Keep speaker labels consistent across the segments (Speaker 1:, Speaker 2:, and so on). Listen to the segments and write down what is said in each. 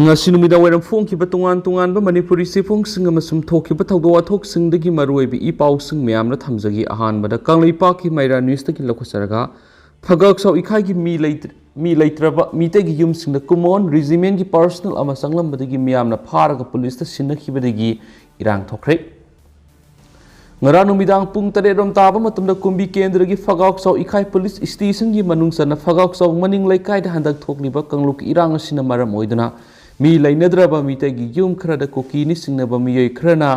Speaker 1: ngasi numida wairam phongkiba tongan manipuri sifongsinga masum thokiba thawdo athoksingdagi maroibi I pausing myamna thamjagi ahanbada kanglaipa ki maira news taki lokhosaraga phagak sau ikhai gi mi leitraba mitegi yumsingda kumon regiment gi personal ama sanglambadagi myamna pharaga police ta sinnakhibadagi irang thokre ngara numidang pung tare rom taba matumda kumbi kendra gi phagak sau ikhai police station gi manungsana phagak sau maning laikai da handak thokliba kangluk irang asina maram oiduna mi lainadraba mitegi yum khrada kokini singnaba miyoi khrana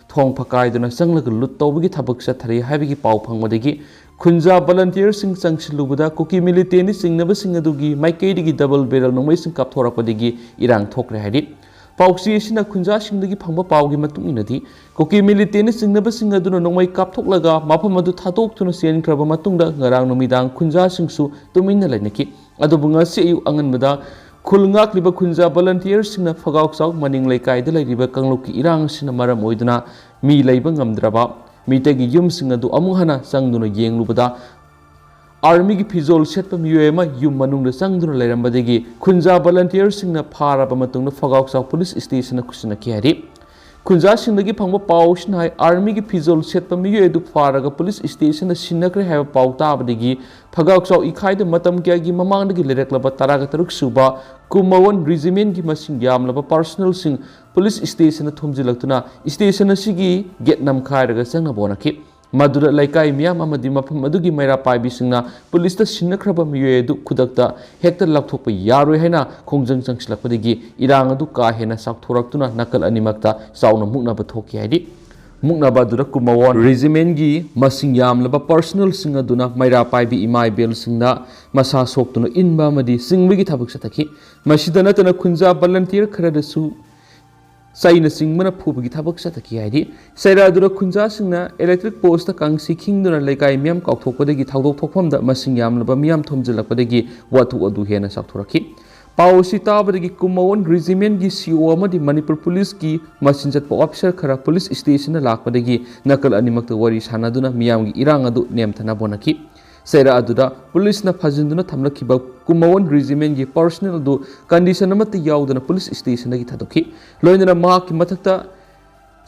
Speaker 1: thong phakaiduna sanglaga lut tawbagi thabak sathari haibigi pau phangmadagi khunja volunteer sing changsilubada koki militeni singnaba singadugi maikeidigi double barrel nongmai sing kapthorakpadagi irang thokre haidi pauksi asina khunja singdagi phangba paugi matung inadi koki militeni singnaba singaduna nongmai kapthoklaga mapam adu thatoktuna senkraba matungda ngarang numidang khunja singsu tuminna lainaki adubunga se ayu anganbada khulngak liba khunja volunteer singna phagauk sauk maning laikai da laiba kangluki irang sina maram oiduna mi leiba ngamdraba mitegi yum singa du amung hana sangduna yenglubada army gi phizol setpa miyema yum manungda sangduna lairambadegi khunja volunteer singna pharaba matungna phagauk sauk police station na kusina kiari khunja singdagi phangba pau sinai army gi phizol setpa miye du pharaga police station na sinakre ha pau tabadegi phagauk sauk ikhai da matam kya gi mamangdagi lereklaba taraga taruk suba kumawon regiment gi masing yamlaba personal sing police station na thumjilaktuna station asigi gate nam khairaga sangna bonaki madura laikai miyam amadi mafam adugi maira paibi singna police ta sinnakraba miye du khudakta hekta lakthokpa yaroi haina khongjang changsilakpadagi irang adu ka hena sakthoraktuna nakal animakta sauna muknaba thoki haidi muknaba dura kumawon regiment gi masing yamlaba personal singa duna maira paibi imai bel singna masa soktuna inba amadi singwigi thabak sathaki masidana tana khunja volunteer kharadasu saina singmana phubagi thabak sathaki haidi saira dura khunja singna electric post ta kangsi khingduna laikai miyam kauthokpadagi thawdok thokphamda masing yamlaba miyam thomjilakpadagi wathu adu hena sakthoraki pausi tabadagi kumawon regiment gi CO amadi manipur police ki machinjat officer khara police station na lakpadagi nakal animakta wari sanaduna miyam gi irang adu nemthana bonaki saira aduda police na phajinduna thamlakhiba kumawon regiment gi personnel adu condition amata yaudana police station gi thadokhi loinana ma ki mathakta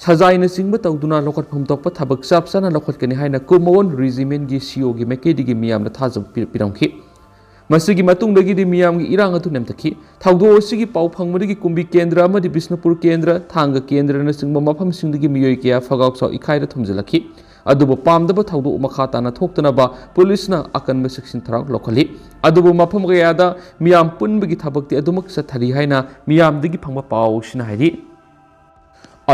Speaker 1: sajaina singba tawduna lokhat phom tokpa thabak sapsana lokhat kani haina kumawon regiment gi CO gi mekedi gi miyam na thajab piramkhi masigi matungdagi di miyam gi irang atu nemtakhi thawdo sigi pau phangmadagi kumbi kendra amadi bisnupur kendra thanga kendra na singba mafam singdagi miyoi kya phagauk saw ikhaira thumjalakhi adubu pamdaba thawdo makha tana thoktanaba police na akanba section tharang lokhali adubu mafam gayada miyam punbagi thabakti adumak sathari haina miyam digi phangba pau sina hairi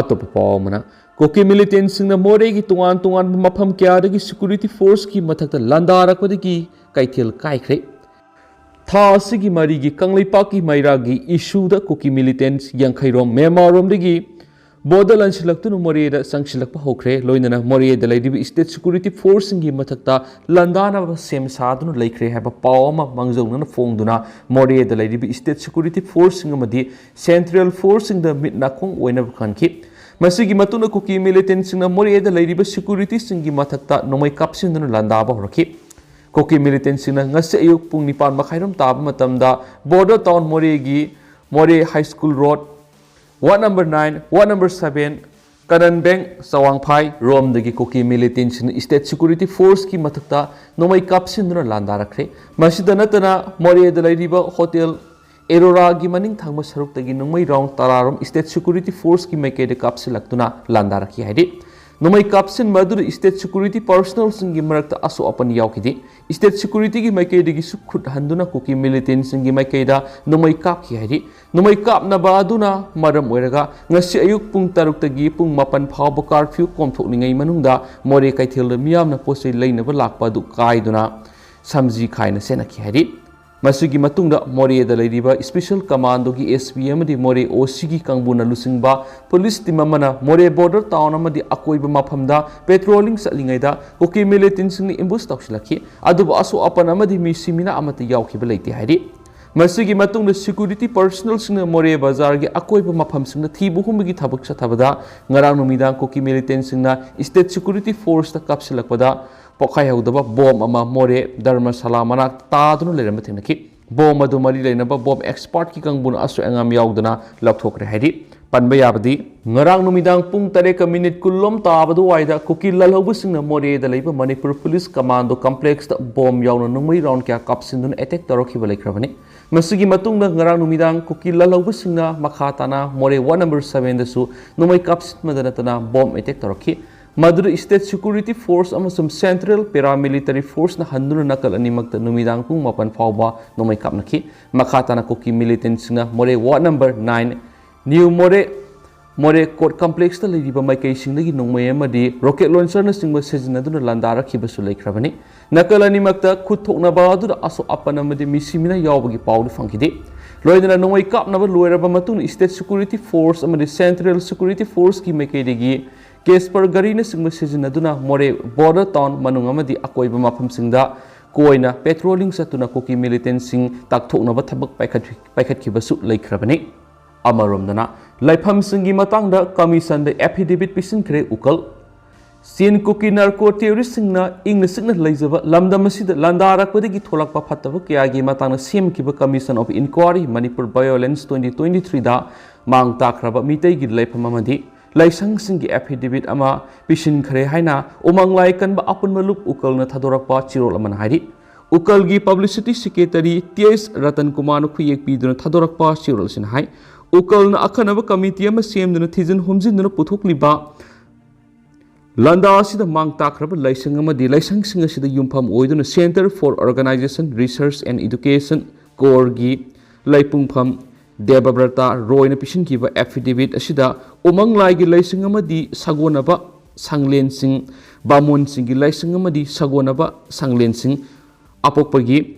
Speaker 1: atop pau mana koki militant singna moregi tungan mafam kya dagi security force ki mathakta landarakpadagi kaithel kaikhre tha asigi marigi kanglaipa mairagi issue da koki militants yangkhairom memarom digi bodal ansilaktunu moreda sangsilakpa hokre loinana moreda laidibi state security force ngi mathakta landana sem sadunu laikre haba pawama mangjongna fongduna moreda laidibi state security force ngamadi central force ngi mitna khong oina khanki masigi matuna koki militants ngi moreda laidibi security singi mathakta nomai kapsinduna landaba horaki koki militants na ngase ayuk pung nipan makhairam tab matamda border town more high school road ward number 9 ward number 7 karan bank sawangphai rom dagi koki militants state security force ki mathakta nomai kapsinduna landarakre masida natana more da lairiba hotel erora gi maning thangma saruk tagi nomai round tararom state security force ki maike de kapsilaktuna landarakhi haidi nomai kapsin madur state security personnel singi marakta aso apan yaukidi state security gi maike digi sukhut handuna koki militant singi maike da nomai kap ki haidi nomai kap na ba aduna maram oiraga ngasi ayuk pung taruk tagi pung mapan phawba curfew komthokningai manungda more kaithel miyam na posai leinaba lakpa du kaiduna samji khaina sena ki haidi masigi matungda more da leiriba special commando gi SP amadi more OC gi kangbuna lusingba police team amana more border town amadi akoiba maphamda patrolling salingaida koki militants ni ambush tawsilaki aduba aso apan amadi mi simina amata yaukhiba leite hairi masigi matungda security personnel singna more bazar gi akoiba mafam singna thibu humgi thabak sathabada ngarang numidang koki militants singna state security force ta kapsilakpada pokai haudaba bom ama more dharmasala manak tadunu lerama thengaki bom adu mari leinaba bom expert ki kangbun asu angam yaudana lathokre haidi panba yabadi ngarang numidang pung 3 kulom tabadu waida kuki lalhobu singna more da leiba Manipur Police Commando Complex da bom yauna numai round kya kapsindun attack tarokhi balaikrabani masigi matungda ngarang numidang kuki lalhobu singna Macha tana more 1 number 7 da su numai kapsit madana tana bom attack tarokhi Madura State Security Force amasum Central Paramilitary Force na handuna nakal animakta numidang pung mapan fawba numai kapnaki Macha tana kuki militant singna more 1 number 9 New More Court Complex ta leiba maikai singdagi nongmai amadi rocket launcher na singba sejinaduna landara khibasu leikrabani nakalani makta khuthokna ba adu aso apana amadi misimina yawbagi pawdu fangkide loidana nongmai kapnaba loiraba matun State Security Force amadi Central Security Force ki maikai degi case per gari na singba sejinaduna more border town manung amadi akoiba mafam singda koina patrolling satuna koki militant sing takthokna ba thabak paikhat khibasu leikrabani Amaromdana Laifam Singi Matanga Commission the affidavit pisin kre ukal Sin Kuki narco terrorist singna ing the signal lazava Lamda Masid Landara Kodiki Tolakpa Patavu Kiagi Matanga Sim Kiba Commission of Inquiry Manipur Violence 2023 da Mang Takraba Mitegi Laipamamadi Laisang Singi affidavit ama pisin kre haina Umang Laikan ba apun malup ukal na Thadorakpa Chirolaman Hari Ukalgi Publicity Secretary T.S. Ratan Kumar Kuyek Piduna Thadorakpa Chirol Sin Hai Ukal na akanaba committee ama semduna thijin humjinduna puthokliba landa asida mang takraba laisang amadi laisang sing asida yumpham oiduna Center for Organization Research and Education core gi laipungpham Debabrata Roy na pisin kiba affidavit asida umang lai gi laisang amadi sagonaba sanglen sing bamon sing gi laisang amadi sagonaba sanglen sing apokpagi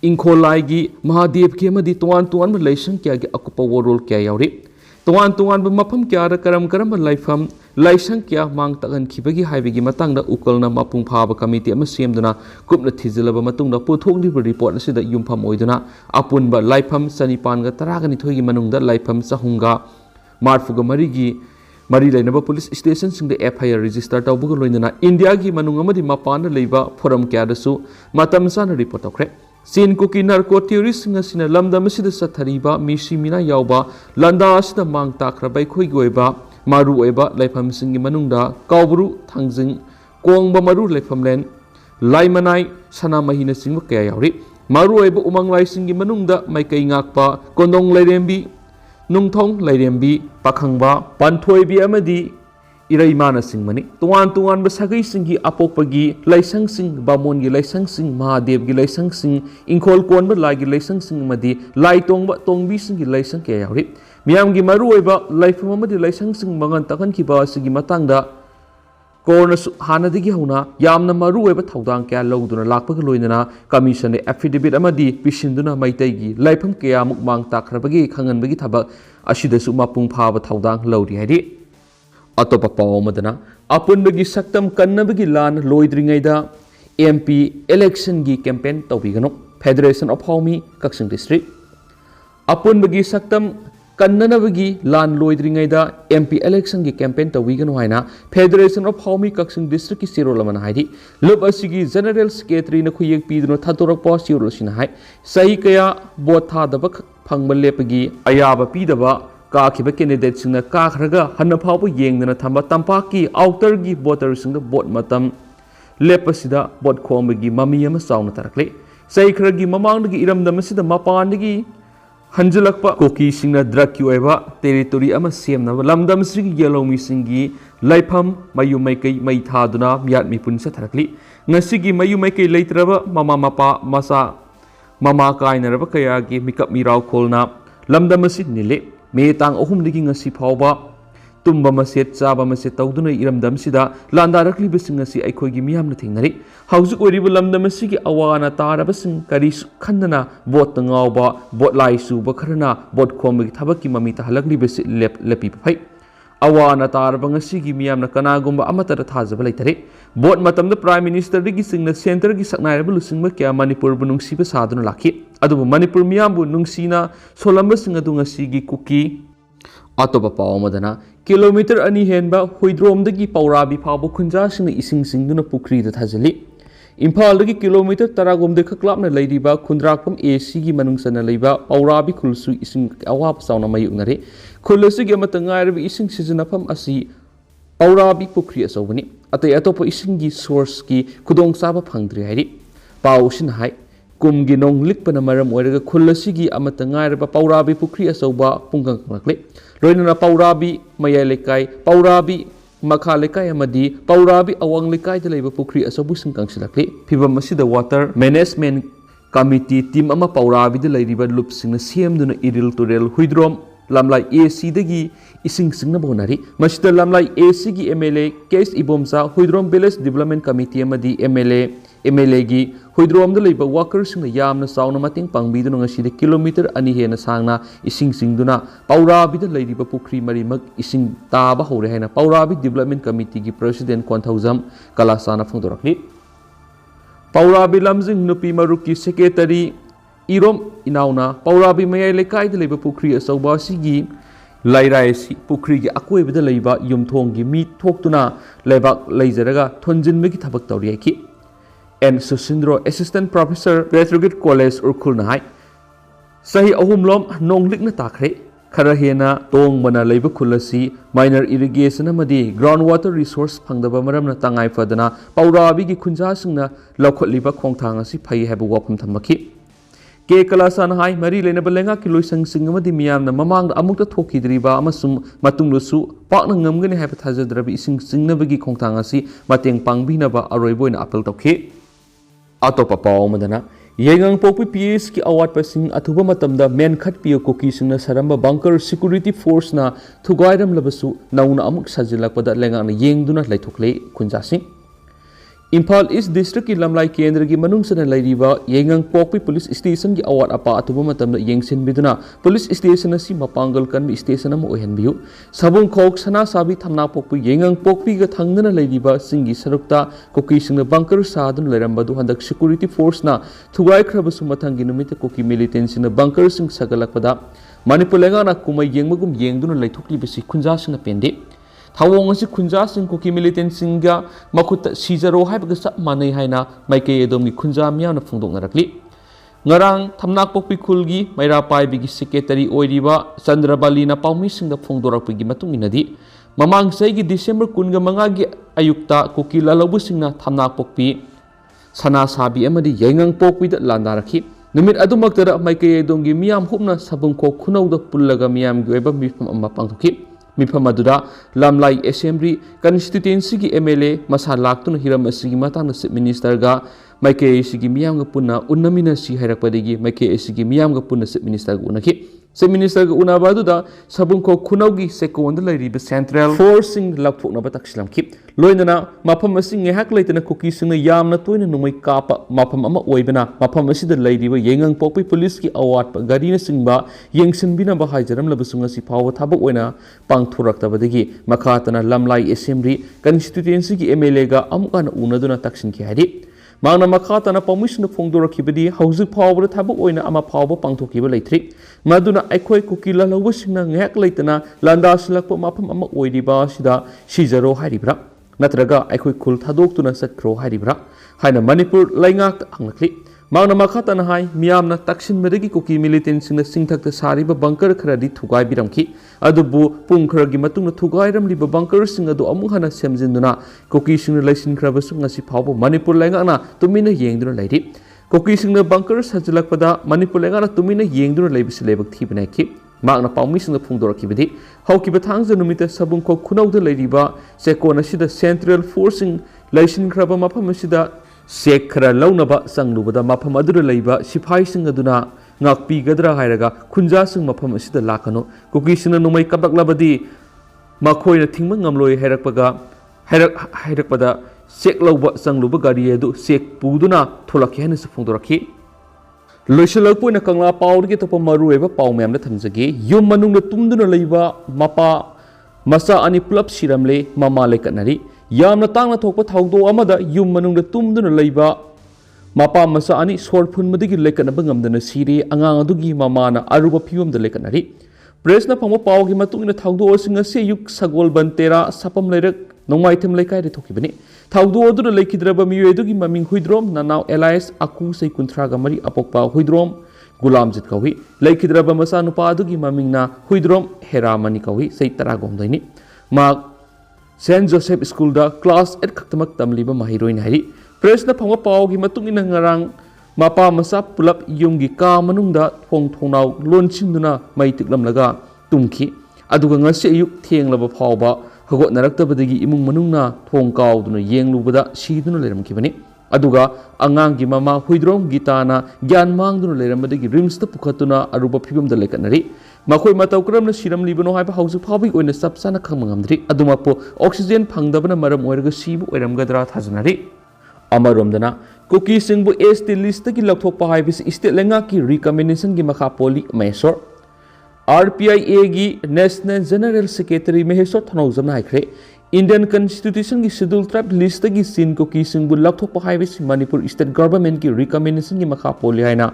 Speaker 1: Inkholai gi Mahadev ki amadi tuan laisang kya gi akupa warol kya yauri tuan mapam kya ra karam laifam laisang kya mang takan khibagi haibigi matangda ukalna mapung phaba committee ama semduna kupna thizilaba matungda puthokli report asida yumpham oiduna apunba laifam sanipan ga taragani thoigi manungda laifam sahunga marfuga marigi mari lainaba police station singda FIR register tawbuga loinana India gi manung amadi mapana leiba forum kya dasu matam sana report tokre Sin Kuki narco terrorist ngasina lamda masida sathariba misimina yawba landa asida mang takrabai khoi goiba maru oiba laifam singi manungda kaubru thangjing kongba maru laifamlen laimanai sana mahina singba kaya yawri maru oiba umang lai singi manungda maikai ngakpa kondong lairembi nungthong lairembi pakhangba panthoibi amadi Iraimana Singmani, Tuan Basagai Singi Apopagi, Laisang Sing, Bamon gi Laisang Sing, Mahadev gi Laisang Sing, Inkol Kon ba Lai gi Laisang Sing Madi, Lai Tong ba Tongbi Sing gi Laisang Kaya Yawri, Miam gi Maru ba Laifam Madi Laisang Sing Mangan Takan Kiba Sigi Matangda, Korna Hana Digi Huna, Yamna Maru ba Taudang Kaya Loduna Lakpag Loinana, Commission affidavit Amadi, Pishinduna Maitegi, Laifam Kaya Mukmang Takrabagi, Kangan Bagi Taba, Ashida Sumapung Pava Taudang Lodi Hadi. Atopa Pawamadana, Apunbagi Saktam Kannabagi Lan Loidringaida, MP election gi campaign Tawigano, Federation of Haumi, Kaksing District. Apunbagi Saktam Kannanabagi Lan Loidringaida, MP election gi campaign Tawigano Haina, Federation of Haumi, Kaksing District is Sirolaman Haidi, Lubasigi General Secretary Nakuyek Pidno Tatorak Post Eurosinahai, Saikaya Botha the Bak Pangmalepagi, Ayaba Pidaba. Kakiba candidates in the Kakraga, Hanapabu Yang and Tamba Tampaki, outer gi voters in the bot matam Lepasida, bot Komagi, Mamiam Sound Tarakle, Saikragi Mamangagi Iram the Masida Mapandagi, Hanjalakpa, Koki Singna Dracueva, territory Amasiam, Lamdam Sigi Yellow Missingi, Laipam, Mayumake, Maitaduna, Miat Mipunsa Tarakli, Nasigi Mayumake later, Mama Mapa, Masa, Mama Kaina Rabakayagi, Mikap Mirau Kolna, Lamdamasid Nile. May tang ohum digging a sipauba, Tumba Maset, Saba Maset, Tauduna Iram Damsida, Landarakli Bissing a sea, I could give me amnatinary. How's it with Lam Damasiki, Awana, Tarabasin, Karis, Kandana, Bot Tangauba, Bot Laisu, Bakarana, Bot Komik, Tabaki Mamita, Halakli Bissit, Lepi Pipe. Awana Tarabangasigi, Miam Kanagumba, Amata Tazabalate. Bot Matam the Prime Minister Rigising the Center Gisaknarable Singmakia, Manipur Bunung Sipa Sadun Laki. Adu Manipur Miambu Nungsina, Solambus Singadunga Sigi Cookie Atopa Pawamadana, Kilometer Ani Henba, Huidrom the Gi Paurabi Pabo Kunjas in the Ising Singuna Pukri the Tazali. Imphal kilometre तरागोम खक्लापना लेरिबा खुंद्राकम AC की मनुंगसना लेबा पौराबी खुलसु इसिंग अवाब साउना मायुंगनरे खुल असुगी अमत ngairब इसिंग सिजनफम असि पौराबी पुखरी असौबनी अतै अतोप इसिंग की सोर्स की खुदोंग साबा फंगद्रि हाइरि पाउसिन हाइ कुमगी नोंग लिकपना मरम ओइरगा खुल असुगी अमत ngairब पौराबी Pukhri असौबा पुंगंग लक्ले लोइनना पौराबी मयाय लेकाय पौराबी Macha lekai amadi paurabi awang lekai da leiba pukri asobu sing kangsilakli phibam asida water management committee team ama paurabi da leiriba loop sing na semduna iril turel huidrom lamlai AC dagi ising sing na bonari masida lamlai AC gi MLA case ibomsa huidrom village development committee amadi MLA gi huidrom da leiba workers sing na yamna sauna mating pangbiduna ngasida kilometer ani hena sangna ising singduna paurabi da leiriba pukri marimak ising taba hore haina paurabi development committee gi president Konthaujam Kalasana phongdorakli paurabi lamjing nupi maruki secretary Irom inauna paurabi mayai lekai da leiba pukri asauba sigi lairaisi pukri gi akoi bida leiba yumthong gi mi thoktuna lebak leijaraga thonjinmegi thabak tawri ki and Susindro assistant professor Petrogate College urkhul nahai sahi ahumlom nonglik na takre khara hena tong bana leiba khulasi minor irrigation amadi groundwater resource phangdaba maram na tangai fadana paurabi gi khunja singna laukholiba khongthang asi phai haibu wapum thamaki ke kalasan hai mari lena balenga ki loisang singamadi miyamna mamang amukta thokidriba amasum matunglusu pakna ngamgani haiba thajadrabi ising singnabagi khongthang asi mateng pangbinaba aroiboina apel tokhe atopa paw madana yengang pokpi PS ki award pasing athuba matamda men khat piyo koki singna saramba bunker security force na thugairam labasu nauna amuk sajilakpada lenga na yengduna laithokle khunjasing Imphal East District ki lamlai kendra ki manungsana lairiba yengang pokpi police station ki award apa atuba matamda yengsin biduna police station asi mapangal kan station ama ohenbiu sabung khok sana sabi thamna pokpi yengang pokpi ga thangdana lairiba singi sarukta koki singna bunker sadun lairamba du handak security force na thugai khrabasu mathangi numita koki militancy na bunker sing sagalakpada manipur lenga na kumai yengmagum yengduna laithokli bisi khunja singna pende Thawong asi khunja sing koki militant singa makut sizaro haibaga sa manai haina maike edom gi khunja miana phungdok narakli ngarang thamnak pokpi khulgi maira pai bigi secretary oiriba chandrabali na paumi singda phungdorak gi matung inadi mamang sai gi December 15 gi ayukta koki lalobu singna thamnak pokpi sana sabi amadi yengang pokpi da landarakhi numit adumaktara maike edom gi miam hupna sabung ko khunau da pullaga miam gi oiba mifam amma pangthoki Mifam adura lamlai assembly constituency ki MLA masa laktuna hiram asigi matang na minister ga maike asigi miyam ga punna unnamina si hairakpadigi maike asigi miyam ga punna minister ga unaki minister ga unabadu da sabung ko khunaugi second lairiba central forcing lakphokna ba taksilam ki loinana mafam asing ngehak leitana koki singna yamna toina numai kapa mafam ama oibana mafam asida lairiba yengang pokpi police ki award pa gari na singba yengsin bina ba haijaram labusunga si phawa thabak oina pangthuraktabadagi makhatana lamlai assembly constituency ki MLA ga amukana unaduna taksin ki hari Mangna makhatana permission phongdorakibadi hauzik phawbra thabuk oina ama phawba pangthokiba leithri maduna aikhoi kukila lawba singna ngek leitana landa silakpa mafam ama oiriba sida sijaro haribra natraga aikhoi khul thadoktuna satkro haribra haina Manipur laingak anglakli Mangna makhatana hai miyamna taksin medagi koki militant singna singthakta sariba bunker kharadi thugai biramki adubu pung kharagi matungna thugairam liba bunker sing adu amuk hana semjinduna koki singna laisin khrabasu ngasi phawbo Manipur laingana tumina yengduna lairi koki singna bunker sajilakpada Manipur laingana tumina yengduna laibisi lebak thibana ki magna paumi singna phungdorakibadi haukiba thangja numita sabung ko khunauda lairiba sekona sida central forcing laisin khraba mafam sida Sekhra launaba sanglubada mafam adura leiba siphai sing aduna ngakpi gadra hairaga khunja sing mafam asida lakano koki singna numai kabaklabadi makhoina thingma ngamloi hairakpada sek lauba sangluba gari edu sek puduna tholakhi hena se phungdorakhi loisalakpoina kangla pawrgi topa maru eba paw memna thamjagi yum manungna tumduna leiba mapa Macha ani pullap Siramle mama Leikatnari yamna tangna thokpa thawdo amada yum manungda tumduna leiba Mapa Macha ani sorphun madigi lekatnaba ngamdana siri angang adugi mamana aruba phiwamda Leikatnari presna phangma pawgi matungina thawdo singa se yuk sagol bantera sapam leirak nongmaitham leikai re thokibani ꯊꯧꯗꯣꯛ ꯑꯗꯨꯅ ꯂꯩꯈꯤꯗ꯭ꯔꯕ ꯃꯤꯑꯣꯏ ꯑꯗꯨꯒꯤ ꯃꯃꯤꯡ ꯍꯨꯏꯗ꯭ꯔꯣꯝ ꯅꯅꯥꯎ alias ꯑꯀꯨ ꯆꯍꯤ 33 ꯑꯄꯣꯛꯄ ꯍꯨꯏꯗ꯭ꯔꯣꯝ ꯒꯨꯂꯥꯝꯖꯤꯠ ꯀꯧꯏ ꯂꯩꯈꯤꯗ꯭ꯔꯕ ꯃꯆꯥꯅꯨꯄꯥ ꯑꯗꯨꯒꯤ ꯃꯃꯤꯡꯅ ꯍꯨꯏꯗ꯭ꯔꯣꯝ ꯍꯦꯔꯥꯃꯅꯤ ꯀꯧꯏ ꯆꯍꯤ 19ꯅꯤ ꯃꯍꯥꯛ ꯁꯦꯟ ꯖꯣꯁꯦꯞ ꯁ꯭ꯀꯨꯜꯗ ꯀ꯭ꯂꯥꯁ 8 ꯈꯛꯇꯃꯛ ꯇꯝꯂꯤꯕ ꯃꯍꯩꯔꯣꯏꯅꯤ ꯍꯥꯏꯔꯤ ꯄ꯭ꯔꯦꯁꯅ ꯐꯪꯕ ꯄꯥꯎꯒꯤ ꯃꯇꯨꯡ ꯏꯟꯅ ꯉꯔꯥꯡ ꯃꯄꯥ ꯃꯆꯥ ꯄꯨꯂꯞ ꯌꯨꯝꯒꯤ ꯀꯥ ꯃꯅꯨꯡꯗ ꯊꯣꯡ ꯊꯣꯡꯅꯥꯎ ꯂꯣꯟꯁꯤꯟꯗꯨꯅ ꯃꯩ ꯇꯤꯛꯂꯝꯂꯒ ꯇꯨꯝꯈꯤ ꯑꯗꯨꯒ ꯉꯁꯤ ꯑꯌꯨꯛ ꯊꯦꯡꯂꯕ ꯐꯥꯎꯕ ꯍꯧꯒꯠꯅꯔꯛꯇꯕꯗꯒꯤ ꯏꯃꯨꯡ ꯃꯅꯨꯡꯅ ꯊꯣꯡ ꯀꯥꯎꯗꯨꯅ ꯌꯦꯡꯂꯨꯕꯗ ꯁꯤꯗꯨꯅ ꯂꯩꯔꯝꯈꯤꯕꯅꯤ ꯑꯗꯨꯒ ꯑꯉꯥꯡꯒꯤ ꯃꯃꯥ ꯍꯨꯏꯗ꯭ꯔꯣꯝ ꯒꯤꯇꯥꯅ ꯒ꯭ꯌꯥꯟ ꯃꯥꯡꯗꯨꯅ ꯂꯩꯔꯝꯕꯗꯒꯤ ꯔꯤꯝꯁꯇ ꯄꯨꯈꯠꯇꯨꯅ ꯑꯔꯨꯕ ꯐꯤꯕꯝꯗ ꯂꯩꯀꯠꯅꯔꯤ ꯃꯈꯣꯏ ꯃꯇꯧ ꯀꯔꯝꯅ ꯁꯤꯔꯝꯂꯤꯕꯅꯣ ꯍꯥꯏꯕ ꯍꯧꯖꯤꯛ ꯐꯥꯎꯕꯒꯤ ꯑꯣꯏꯅ ꯆꯞ ꯆꯥꯅ ꯈꯪꯕ ꯉꯝꯗ꯭ꯔꯤ ꯑꯗꯨꯃꯛꯄꯨ ꯑꯣꯛꯁꯤꯖꯦꯟ ꯐꯪꯗꯕꯅ ꯃꯔꯝ ꯑꯣꯏꯔꯒ ꯁꯤꯕ ꯑꯣꯏꯔꯝꯒꯗ꯭ꯔꯥ ꯊꯥꯖꯅꯔꯤ ꯑꯃꯔꯣꯝꯗꯅ ꯀꯨꯀꯤꯁꯤꯡꯕꯨ ꯑꯦꯁ ꯇꯤ ꯂꯤꯁꯇꯒꯤ ꯂꯧꯊꯣꯛꯄ ꯍꯥꯏꯕꯁꯤ ꯏꯁꯇꯦꯠ ꯂꯩꯉꯥꯛꯀꯤ ꯔꯤꯀꯃꯦꯟꯗꯦꯁꯟꯒꯤ ꯃꯈꯥ ꯄꯣꯜꯂꯤ ꯃꯍꯦꯁꯣꯔ RPIAꯒꯤ ꯅꯦꯁꯅꯦꯜ ꯖꯦꯅꯔꯦꯜ ꯁꯦꯀ꯭ꯔꯦꯇꯔꯤ ꯃꯍꯦꯁꯣꯔ ꯊꯅꯧꯖꯝꯅ ꯍꯥꯏꯈ꯭ꯔꯦ ꯏꯟꯗꯤꯌꯟ ꯀꯟꯁꯇꯤꯇ꯭ꯌꯨꯁꯟꯒꯤ ꯁꯦꯗ꯭ꯌꯨꯜ ꯇ꯭ꯔꯥꯏꯕ ꯂꯤꯁꯇꯒꯤ ꯆꯤꯟ ꯀꯨꯀꯤꯁꯤꯡꯕꯨ ꯂꯧꯊꯣꯛꯄ ꯍꯥꯏꯕꯁꯤ ꯃꯅꯤꯄꯨꯔ ꯁ꯭ꯇꯦꯠ ꯒꯚꯔꯟꯃꯦꯟꯠꯀꯤ ꯔꯤꯀꯃꯦꯟꯗꯦꯁꯟꯒꯤ ꯃꯈꯥ ꯄꯣꯜꯂꯤ ꯍꯥꯏꯅ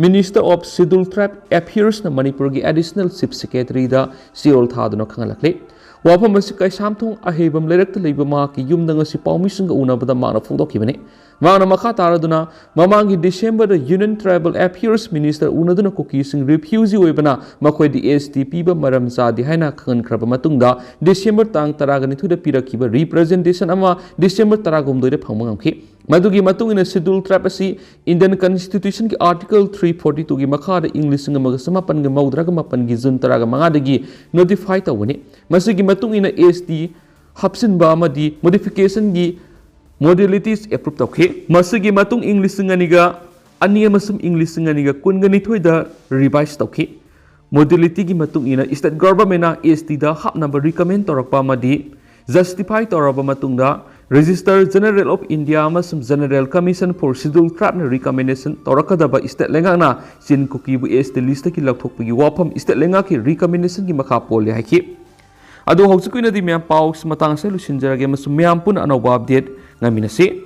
Speaker 1: ꯃꯤꯅꯤꯁꯇꯔ ꯑꯣꯐ ꯁꯦꯗ꯭ꯌꯨꯜ ꯇ꯭ꯔꯥꯏꯕ ꯑꯦꯐꯤꯌꯔꯁꯅ ꯃꯅꯤꯄꯨꯔꯒꯤ ꯑꯦꯗꯤꯁꯅꯦꯜ ꯆꯤꯐ ꯁꯦꯀ꯭ꯔꯦꯇꯔꯤꯗ ꯆꯦꯔꯣꯜ ꯊꯥꯗꯨꯅ ꯈꯪꯍꯜꯂꯛꯂꯤ ꯋꯥꯐꯝ ꯑꯁꯤ ꯀꯩꯁꯥꯝꯊꯣꯡ ꯑꯍꯩꯕꯝ ꯂꯩꯔꯛꯇ ꯂꯩꯕ ꯃꯍꯥꯛꯀꯤ ꯌꯨꯝꯗ ꯉꯁꯤ ꯄꯥꯎꯃꯤꯁꯤꯡꯒ ꯎꯅꯕꯗ ꯃꯍꯥꯛꯅ ꯐꯣꯡꯗꯣꯛꯈꯤꯕꯅꯤ ꯃꯍꯥꯛꯅ ꯃꯈꯥ ꯇꯥꯔꯗꯨꯅ ꯃꯃꯥꯡꯒꯤ ꯗꯤꯁꯦꯝꯕꯔꯗ ꯌꯨꯅꯤꯌꯟ ꯇ꯭ꯔꯥꯏꯕꯦꯜ ꯑꯦꯐꯤꯌꯔꯁ ꯃꯤꯅꯤꯁꯇꯔ ꯎꯅꯗꯨꯅ ꯀꯨꯀꯤꯁꯤꯡ ꯔꯤꯐ꯭ꯌꯨꯖꯤ ꯑꯣꯏꯕꯅ ꯃꯈꯣꯏꯗ ST ꯄꯤꯕ ꯃꯔꯝ ꯆꯥꯗꯦ ꯍꯥꯏꯅ ꯈꯪꯍꯟꯈ꯭ꯔꯕ ꯃꯇꯨꯡꯗ ꯗꯤꯁꯦꯝꯕꯔ ꯇꯥꯡ 12ꯗ ꯄꯤꯔꯛꯈꯤꯕ ꯔꯤꯄ꯭ꯔꯖꯦꯟꯇꯦꯁꯟ ꯑꯃ ꯗꯤꯁꯦꯝꯕꯔ 19ꯗ ꯐꯪꯕ ꯉꯝꯈꯤ ꯃꯗꯨꯒꯤ ꯃꯇꯨꯡ ꯏꯟꯅ ꯁꯦꯗ꯭ꯌꯨꯜ ꯇ꯭ꯔꯥꯏꯕ ꯑꯁꯤ ꯏꯟꯗꯤꯌꯟ ꯀꯟꯁꯇꯤꯇ꯭ꯌꯨꯁꯟꯒꯤ ꯑꯥꯔꯇꯤꯀꯜ 342ꯒꯤ ꯃꯈꯥꯗ ꯏꯪ 1989ꯒꯤ ꯖꯨꯟ 15ꯗꯒꯤ ꯅꯣꯇꯤꯐꯥꯏ ꯇꯧꯕꯅꯤ ꯃꯁꯤꯒꯤ ꯃꯇꯨꯡ ꯏꯟꯅ ST ꯍꯥꯞꯆꯤꯟꯕ ꯑꯃꯗꯤ ꯃꯣꯗꯤꯐꯤꯀꯦꯁꯟꯒꯤ ꯃꯣꯗꯦꯂꯤꯇꯤꯁ ꯑꯦꯄ꯭ꯔꯨꯞ ꯇꯧꯈꯤ ꯃꯁꯤꯒꯤ ꯃꯇꯨꯡ ꯏꯪ 2002 ꯑꯃꯁꯨꯡ ꯏꯪ 2022ꯗ ꯔꯤቫꯏꯁ ꯇꯧꯈꯤ ꯃꯣꯗꯦꯂꯤꯇꯤꯒꯤ ꯃꯇꯨꯡ ꯏꯟꯅ ꯁ꯭ꯇꯦꯠ ꯒꯚꯔꯟꯃꯦꯟꯠꯅ STꯗ ꯍꯥꯞꯅꯕ ꯔꯤꯀꯃꯦꯟ ꯇꯧꯔꯛꯄ ꯑꯃꯗꯤ ꯖꯁꯇꯤꯐꯥꯏ ꯇꯧꯔꯕ ꯃꯇꯨꯡꯗ ꯔꯦꯖꯤꯁꯇꯔ ꯖꯦꯅꯔꯦꯜ ꯑꯣꯐ ꯏꯟꯗꯤꯌꯥ ꯑꯃꯁꯨꯡ ꯖꯦꯅꯔꯦꯜ ꯀꯃꯤꯁꯟ ꯐꯣꯔ ꯁꯦꯗ꯭ꯌꯨꯜ ꯇ꯭ꯔꯥꯏꯕꯅ ꯔꯤꯀꯃꯦꯟꯗꯦꯁꯟ ꯇꯧꯔꯛꯀꯗꯕ ꯁ꯭ꯇꯦꯠ ꯂꯩꯉꯥꯛꯅ ꯆꯤꯟ ꯀꯨꯀꯤꯕꯨ ST ꯂꯤꯁꯇꯒꯤ ꯂꯧꯊꯣꯛꯄꯒꯤ ꯋꯥꯐꯝ ꯁ꯭ꯇꯦꯠ ꯂꯩꯉꯥꯛꯀꯤ ꯔꯤꯀꯃꯦꯟꯗꯦꯁꯟꯒꯤ ꯃꯈꯥ ꯄꯣꯜꯂꯤ ꯍꯥꯏꯈꯤ ꯑꯗꯣ ꯍꯧꯖꯤꯛꯀꯤ ꯑꯣꯏꯅꯗꯤ ꯃꯌꯥꯝ ꯄꯥꯎ ꯃꯇꯥꯡ ꯑꯁꯤ ꯂꯣꯏꯁꯤꯟꯖꯔꯒꯦ ꯑꯃꯁꯨꯡ ꯃꯌꯥꯝ ꯄꯨꯟꯅ ꯑꯅꯧꯕ ꯑꯞꯗꯦꯠ ꯉꯥꯏꯃꯤꯟꯅꯁꯤ